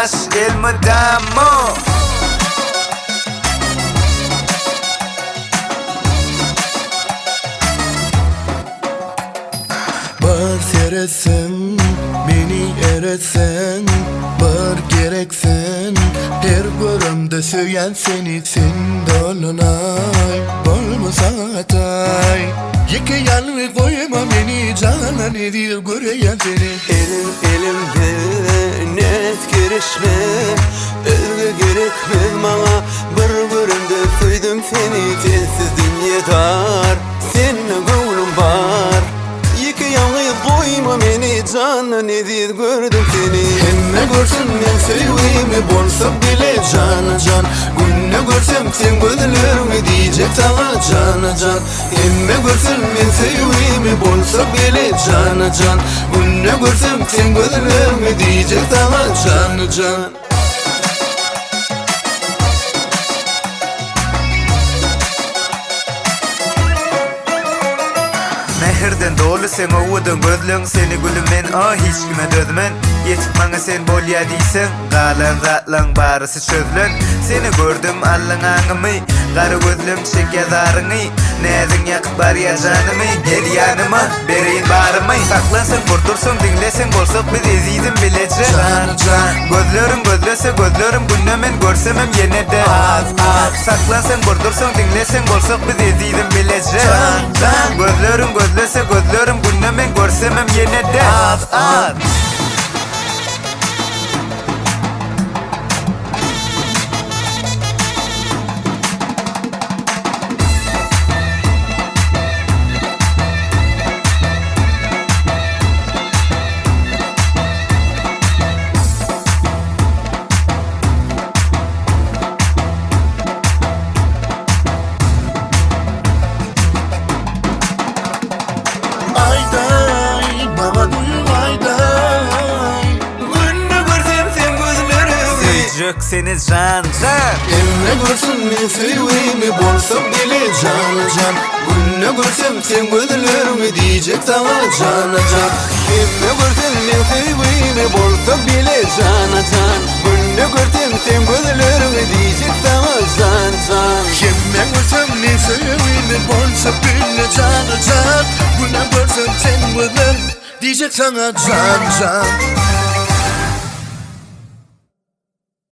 aşk elmadamo. Bar seyretsem, beni eretsen, bar gereksen, her görümde söyleyen seni sen dolunay, bolmasa hatay. Yeke yanlı koyma beni, canan edir göreyen seni. Elim elimde net girişme, özge gerekme bana. Bir suydum seni, sensiz dünya dar, seninle gönlüm var. Yeke yanlı koyma beni, canan edir gördüm seni. Hemme görsün men sevgimi bolsa bile cana can. Günne görsem sen gözlerimi diyecek sana cana can. Hemme görsün men sevgimi bolsa bile cana can. Günne görsem sen gözlerimi diyecek sana cana can. Mehirden dolu sen ovudun gözlüğün seni gülüm men hiç kime dözmen. Yetip bana sen bol ya deysen, galan zatlan barısı çözlün. Seni gördüm allın ağımı, garı gözlüm çek yazarını. Nezin yakıp bar ya canımı, gel yanıma bereyin barımı. Saklansın vurdursun dinlesin bolsak biz eziydim bilece. Gözlerim gözlese gözlerim günnemen görsemem yine de. Saklansın vurdursun dinlesin bolsak biz eziydim bilece. Gözlerim gözlese gözlerim günnemen görsemem yine de. Seni can can. Emme görsün men sevgimi bolsa bile cana can. Günne görsem sen gözlerimi diyecek sana cana can. Emme görsün men sevgimi bolsa bile cana can. Günne görsem sen gözlerimi diyecek sana can can. Emme görsem men sevgimi bolsa bile cana can. Günne görsem sen gözlerimi diyecek sana can can.